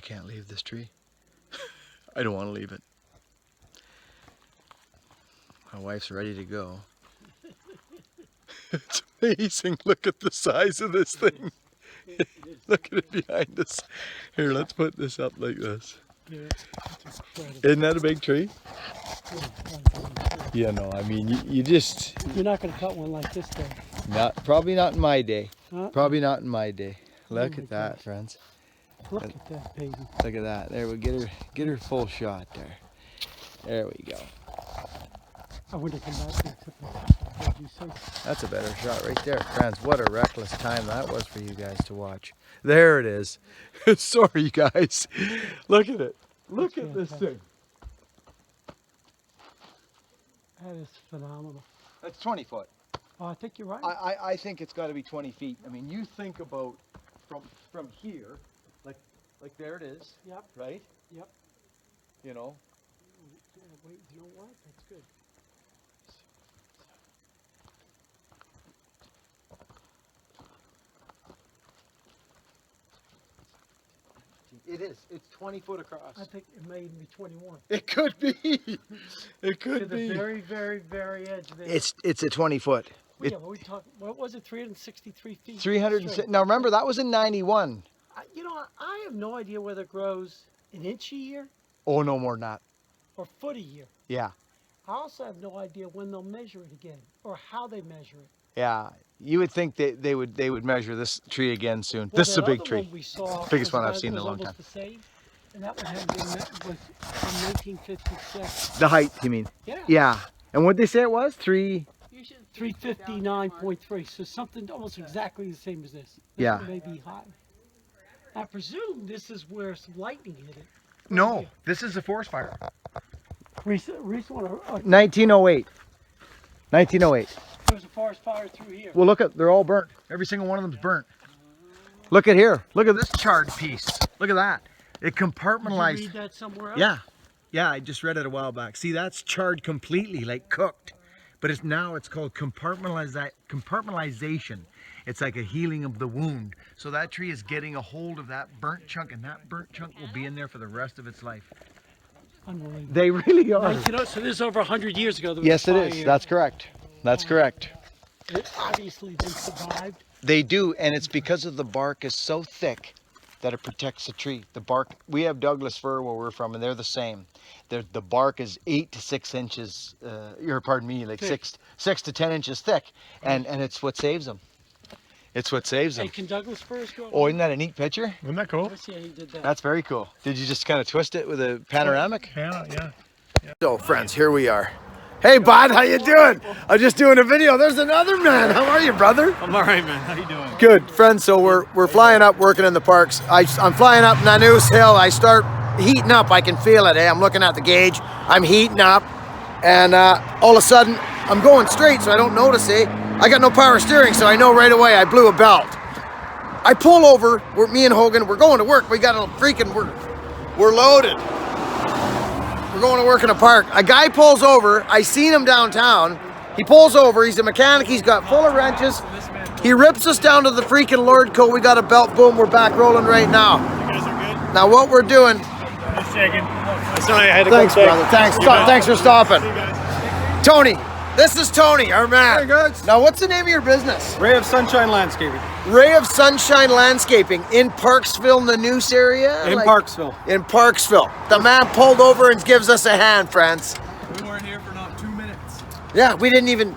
can't leave this tree. I don't want to leave it. My wife's ready to go. It's amazing. Look at the size of this thing. Look at it behind us. Here, let's put this up like this. Yeah, it's incredible. Isn't that a big tree? Yeah, no, I mean, you just... You're not going to cut one like this, though. Probably not in my day. Huh? Probably not in my day. Look Oh at that, friends. Look at that, baby. Look at that. There, we get her full shot there. There we go. I wouldn't come back there except for what you say. That's a better shot right there. Friends, what a reckless time that was for you guys to watch. There it is. Sorry, guys. Look at it. Look at this thing. That is phenomenal. That's 20 foot. Oh, I think you're right. I think it's got to be 20 feet. I mean, you think about from here, like there it is. Yep. Right? Yep. You know. Yeah, wait, you know what? That's good. It is. It's 20 foot across. I think it may even be 21. It could be. It could To the very, very, very edge there. It's a 20 foot. Well, yeah, but we talked, what was it, 363 feet? 306. Now remember, that was in 91. You know, I have no idea whether it grows an inch a year Oh, no more than that. or a foot a year. Yeah. I also have no idea when they'll measure it again or how they measure it. Yeah. You would think that they would measure this tree again soon. Well, This is a that big other tree. one we saw Biggest was one I've about- seen in was a long almost time. the same, and that one had been was from 1956. The height, you mean? Yeah. Yeah. And what they say it was? 359.3, so something almost exactly the same as this. Yeah. Maybe high. I presume this is where some lightning hit it. No, this is a forest fire. Recent one, 1908. 1908. there was a forest fire through here. Well, look at, they're all burnt. Every single one of them's burnt. Look at here. Look at this charred piece. Look at that. It compartmentalized. Did you read that somewhere else? Yeah. Yeah, I just read it a while back. See, that's charred completely, like cooked. But it's called compartmentalization. It's like a healing of the wound. So that tree is getting a hold of that burnt chunk, and that burnt chunk will be in there for the rest of its life. Unbelievable. They really are. Like, you know, so this is over 100 years ago. There was Yes, a it fire is. here. That's correct. That's correct. It obviously they survived. They do, and it's because of the bark is so thick that it protects the tree. The bark, we have Douglas fir where we're from, and they're the same. The bark is 8 to 6 inches, like Thick. 6 to 10 inches thick, and it's what saves them. It's what saves Hey, them. can Douglas firs grow? Oh, isn't that a neat picture? Isn't that cool? Let's see how he did that. That's very cool. Did you just kind of twist it with a panoramic? Yeah. So, friends, here we are. Hey, bud, how you doing? I'm just doing a video. There's another man. How are you, brother? I'm all right, man. How you doing? Good, friends. So we're flying up, working in the parks. I'm flying up Nanoose Hill. I start heating up. I can feel it. I'm looking at the gauge. I'm heating up, and all of a sudden, I'm going straight, so I don't notice it. I got no power steering, so I know right away I blew a belt. I pull over. Me and Hogan. We're going to work. We got a freaking. We're loaded. We're going to work in a park. A guy pulls over. I seen him downtown. He pulls over. He's a mechanic. He's got full of wrenches. He rips us down to the freaking Lordco. We got a belt. Boom. We're back rolling right now. You guys are good? Now what we're doing. Just checking. Sorry, I had to Thanks, come check. brother. Thanks. You bet. Thanks for stopping. See you guys. Tony. This is Tony, our man. Hey, good. Now what's the name of your business? Ray of Sunshine Landscaping. Ray of Sunshine Landscaping in Parksville, Nanoose area? In Parksville. In Parksville. The man pulled over and gives us a hand, friends. We weren't here for not 2 minutes. Yeah, we didn't even...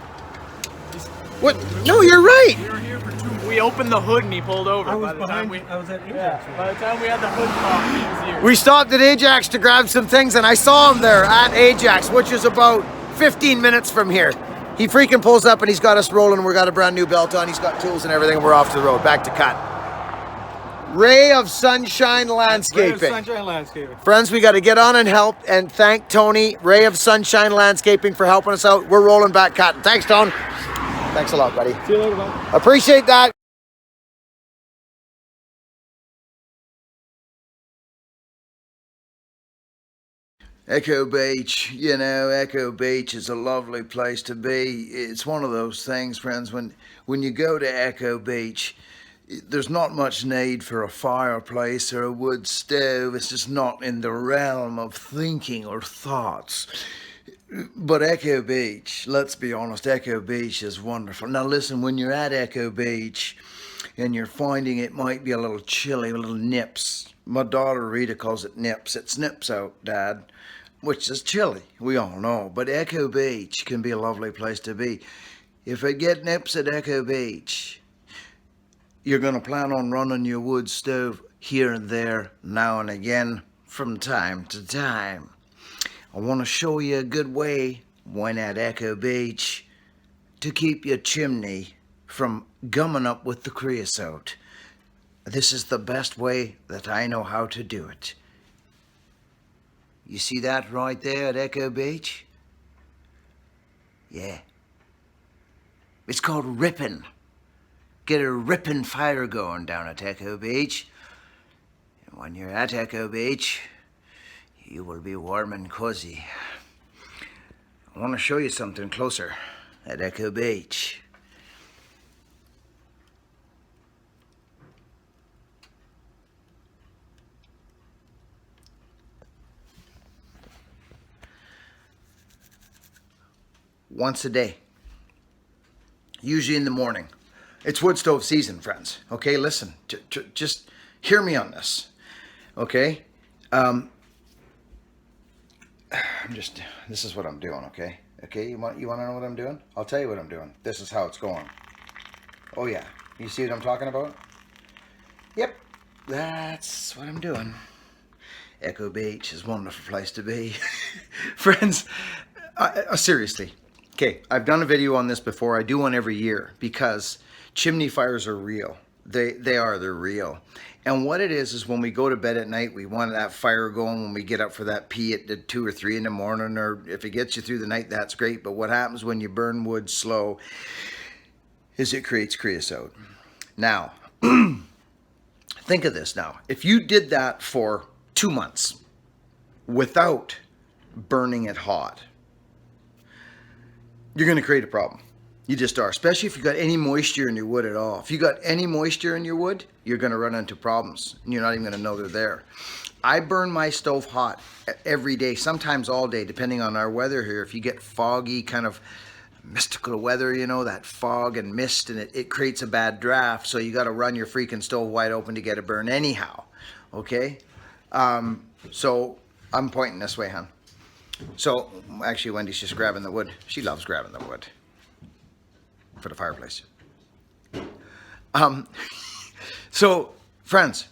What? No, you're right. We were here for 2 minutes. We opened the hood and he pulled over. I was By the time behind. we, I was at Ajax. by the time we had the hood off, he was here. We stopped at Ajax to grab some things, and I saw him there at Ajax, which is about 15 minutes from here. He freaking pulls up and he's got us rolling. We got a brand new belt on. He's got tools and everything. And we're off to the road, back to cut. Ray of Sunshine Landscaping. Ray of Sunshine Landscaping. Friends, we got to get on and help and thank Tony, Ray of Sunshine Landscaping, for helping us out. We're rolling back cutting. Thanks, Tone. Thanks a lot, buddy. See you later, bud. Appreciate that. Echo Beach, you know, Echo Beach is a lovely place to be. It's one of those things, friends, when you go to Echo Beach, there's not much need for a fireplace or a wood stove. It's just not in the realm of thinking or thoughts. But Echo Beach, let's be honest, Echo Beach is wonderful. Now listen, when you're at Echo Beach and you're finding it might be a little chilly, a little nips. My daughter Rita calls it nips. It's nips out, Dad, which is chilly, we all know. But Echo Beach can be a lovely place to be. If it get nips at Echo Beach, you're going to plan on running your wood stove here and there, now and again, from time to time. I want to show you a good way, when at Echo Beach, to keep your chimney from gumming up with the creosote. This is the best way that I know how to do it. You see that right there at Echo Beach? Yeah. It's called ripping. Get a ripping fire going down at Echo Beach. And when you're at Echo Beach, you will be warm and cozy. I want to show you something closer at Echo Beach. Once a day, usually in the morning. It's wood stove season, friends. Okay, listen, just hear me on this. Okay, this is what I'm doing, okay? Okay, you want to know what I'm doing? I'll tell you what I'm doing. This is how it's going. Oh yeah, you see what I'm talking about? Yep, that's what I'm doing. Echo Beach is a wonderful place to be. Friends, seriously. Okay, I've done a video on this before. I do one every year because chimney fires are real. They're real. And what it is when we go to bed at night, we want that fire going when we get up for that pee at 2 or 3 in the morning, or if it gets you through the night, that's great. But what happens when you burn wood slow is it creates creosote. Now, think of this now. If you did that for 2 months without burning it hot, you're going to create a problem. You just are, especially if you got any moisture in your wood at all. If you got any moisture in your wood, you're going to run into problems, and you're not even going to know they're there. I burn my stove hot every day, sometimes all day, depending on our weather here. If you get foggy, kind of mystical weather, you know, that fog and mist, and it creates a bad draft, so you got to run your freaking stove wide open to get it burned anyhow, okay? So I'm pointing this way, hon. So, actually, Wendy's just grabbing the wood. She loves grabbing the wood for the fireplace. So, friends,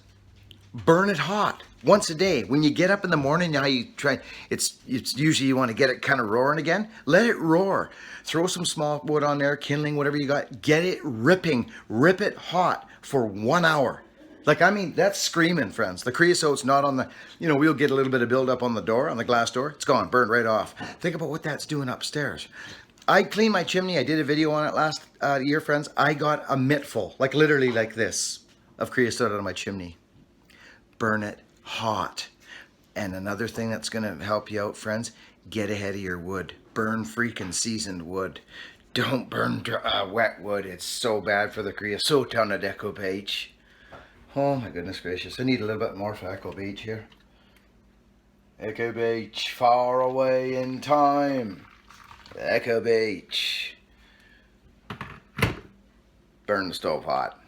burn it hot once a day. When you get up in the morning, now you try, it's usually you want to get it kind of roaring again. Let it roar. Throw some small wood on there, kindling, whatever you got. Get it ripping. Rip it hot for 1 hour. Like, I mean, that's screaming, friends. The creosote's not on the, you know, we'll get a little bit of buildup on the door, on the glass door. It's gone, burned right off. Think about what that's doing upstairs. I cleaned my chimney. I did a video on it last year, friends. I got a mittful, like literally like this, of creosote out of my chimney. Burn it hot. And another thing that's going to help you out, friends, get ahead of your wood. Burn freaking seasoned wood. Don't burn wet wood. It's so bad for the creosote on a Echo Beach. Oh my goodness gracious. I need a little bit more for Echo Beach here. Echo Beach, far away in time. Echo Beach. Burn the stove hot.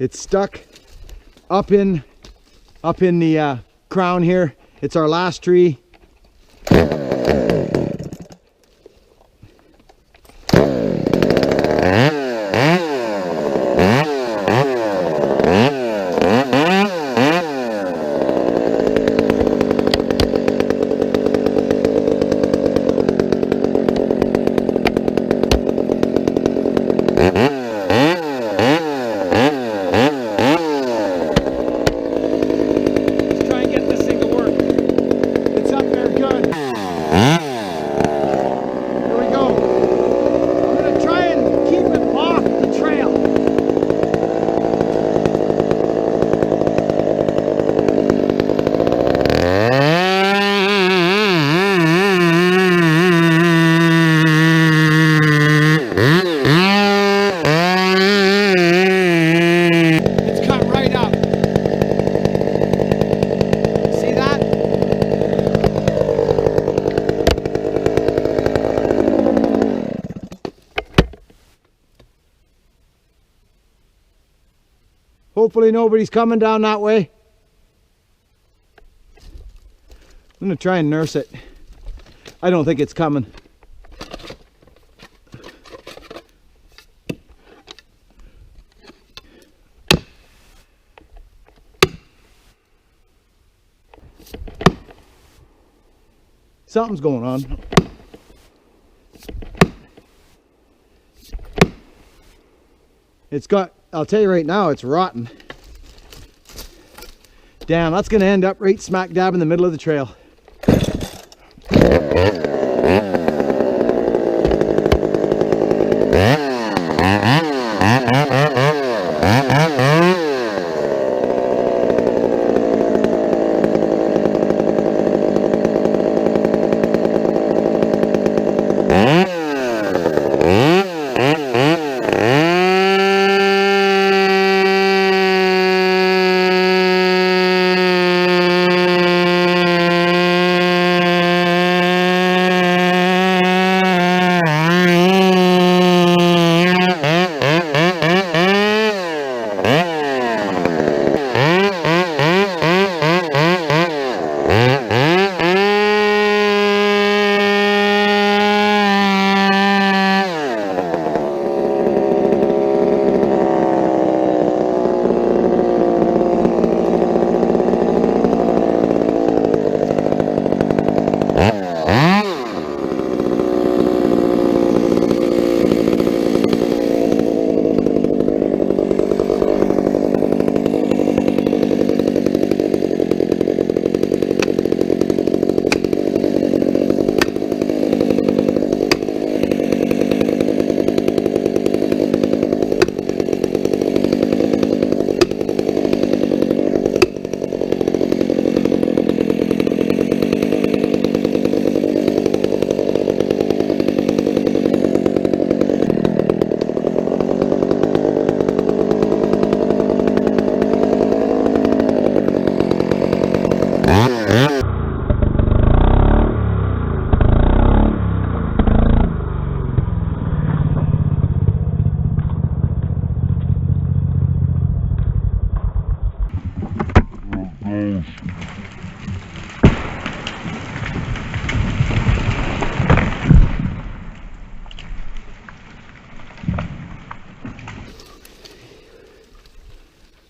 It's stuck up in the crown here. It's our last tree. Hopefully nobody's coming down that way. I'm gonna try and nurse it. I don't think it's coming. Something's going on. It's got, I'll tell you right now, it's rotten. Damn, that's gonna end up right smack dab in the middle of the trail.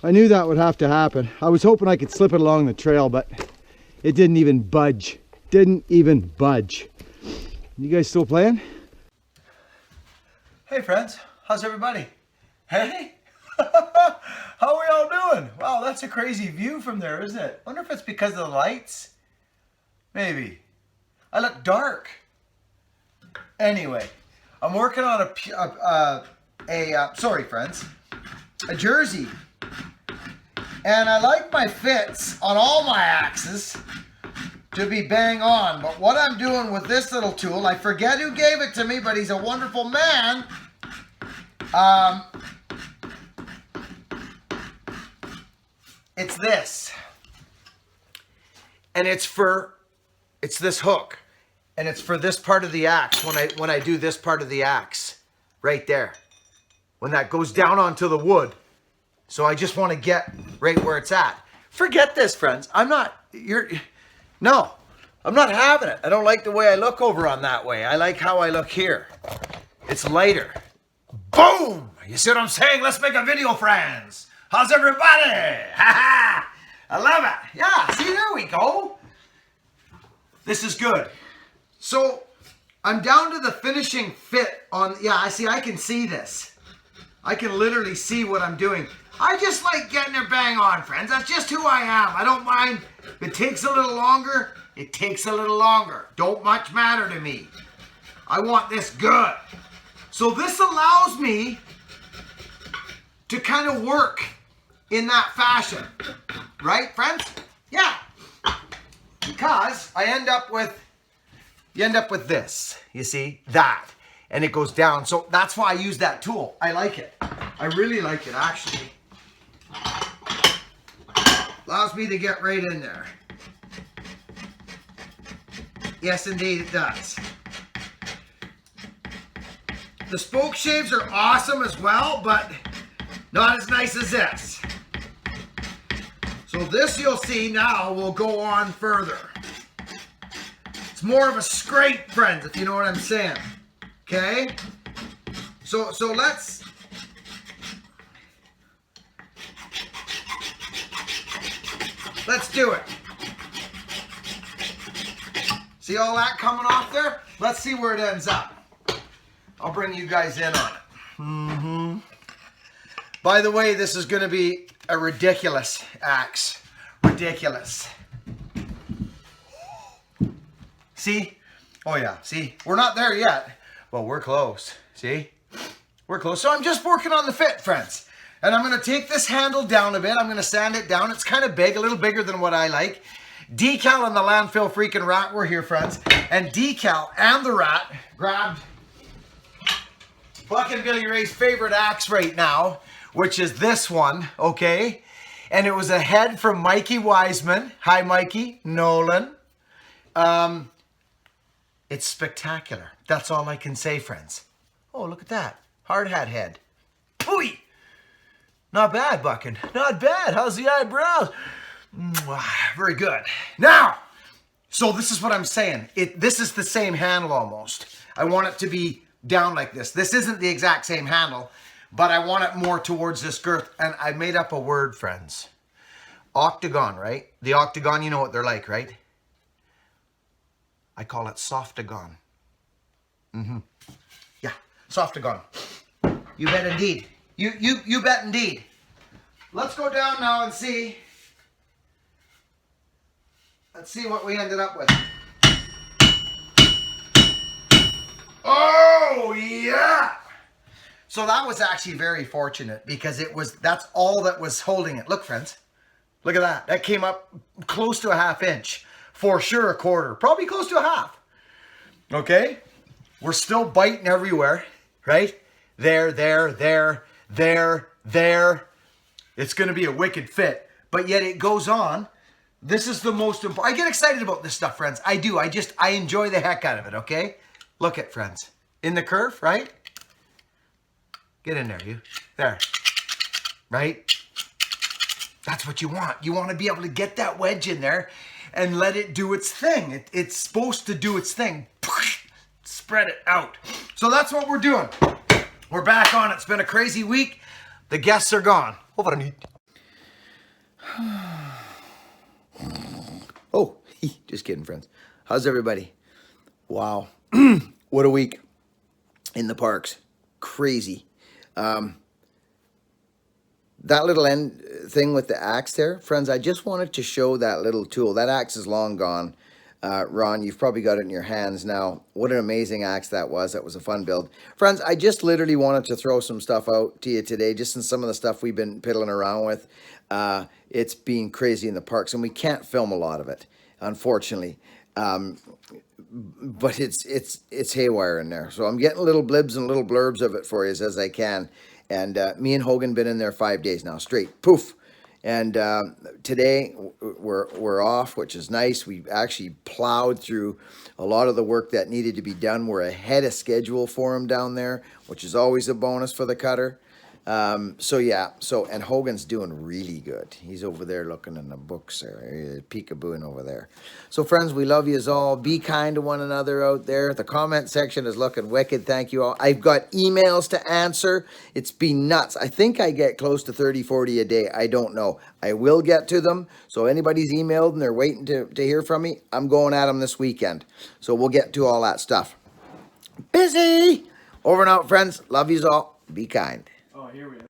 I knew that would have to happen. I was hoping I could slip it along the trail, but it didn't even budge. Didn't even budge. You guys still playing? Hey friends, how's everybody? Hey? How are we all doing? Wow, that's a crazy view from there, isn't it? Wonder if it's because of the lights? Maybe. I look dark. Anyway, I'm working on sorry friends, a jersey. And I like my fits on all my axes to be bang on. But what I'm doing with this little tool, I forget who gave it to me, but he's a wonderful man. It's this. And it's this hook. And it's for this part of the axe, when I do this part of the axe. Right there. When that goes down onto the wood. So I just want to get right where it's at. Forget this, friends. I'm not having it. I don't like the way I look over on that way. I like how I look here. It's lighter. Boom! You see what I'm saying? Let's make a video, friends. How's everybody? Ha ha! I love it. Yeah, see, there we go. This is good. So I'm down to the finishing fit on, yeah, I can see this. I can literally see what I'm doing. I just like getting it bang on, friends. That's just who I am. I don't mind. If it takes a little longer, it takes a little longer. Don't much matter to me. I want this good. So this allows me to kind of work in that fashion. Right, friends? Yeah. Because you end up with this, you see, that, and it goes down. So that's why I use that tool. I like it. I really like it, actually. Allows me to get right in there. Yes, indeed, it does. The spoke shaves are awesome as well, but not as nice as this. So this, you'll see now, will go on further. It's more of a scrape, friends, if you know what I'm saying. Okay? So let's do it. See all that coming off there? Let's see where it ends up. I'll bring you guys in on it. By the way, this is going to be a ridiculous axe. Ridiculous. See? Oh yeah, see? We're not there yet. Well, we're close. See? We're close. So I'm just working on the fit, friends. And I'm going to take this handle down a bit. I'm going to sand it down. It's kind of big, a little bigger than what I like. Decal and the landfill freaking rat were here, friends. And Decal and the rat grabbed Buckin Billy Ray's favorite axe right now, which is this one, okay? And it was a head from Mikey Wiseman. Hi, Mikey. Nolan. It's spectacular. That's all I can say, friends. Oh, look at that. Hard hat head. Pooey! Not bad, Buckin. Not bad. How's the eyebrows? Very good. Now, so this is what I'm saying. This is the same handle almost. I want it to be down like this. This isn't the exact same handle, but I want it more towards this girth. And I made up a word, friends. Octagon, right? The octagon, you know what they're like, right? I call it softagon. Yeah, softagon. You bet indeed. You bet indeed. Let's go down now and see. Let's see what we ended up with. Oh, yeah! So that was actually very fortunate because that's all that was holding it. Look, friends. Look at that. That came up close to a ½ inch. For sure a quarter. Probably close to a half. Okay? We're still biting everywhere. Right? There. It's going to be a wicked fit. But yet it goes on. This is the most important. I get excited about this stuff, friends. I do. I enjoy the heck out of it, okay? Look at, friends. In the curve, right? Get in there, you. There. Right? That's what you want. You want to be able to get that wedge in there and let it do its thing. It's supposed to do its thing. Spread it out. So that's what we're doing. We're back on. It's been a crazy week. The guests are gone. Oh, just kidding, friends. How's everybody? Wow. What a week in the parks. Crazy. That little end thing with the axe there, friends, I just wanted to show that little tool. That axe is long gone. Ron, you've probably got it in your hands now. What an amazing axe that was. That was a fun build. Friends, I just literally wanted to throw some stuff out to you today, just in some of the stuff we've been piddling around with. It's been crazy in the parks, and we can't film a lot of it, unfortunately. But it's haywire in there. So I'm getting little blibs and little blurbs of it for you as I can. And me and Hogan been in there 5 days now, straight. Poof. And today we're off, which is nice. We actually plowed through a lot of the work that needed to be done. We're ahead of schedule for him down there, which is always a bonus for the cutter. So yeah, and Hogan's doing really good. He's over there looking in the books there, peekabooing over there. So friends, we love you all. Be kind to one another out there. The comment section is looking wicked. Thank you all. I've got emails to answer. It's been nuts. I think I get close to 30, 40 a day. I don't know. I will get to them. So anybody's emailed and they're waiting to hear from me, I'm going at them this weekend. So we'll get to all that stuff. Busy. Over and out, friends. Love yous all. Be kind. Oh, here we go.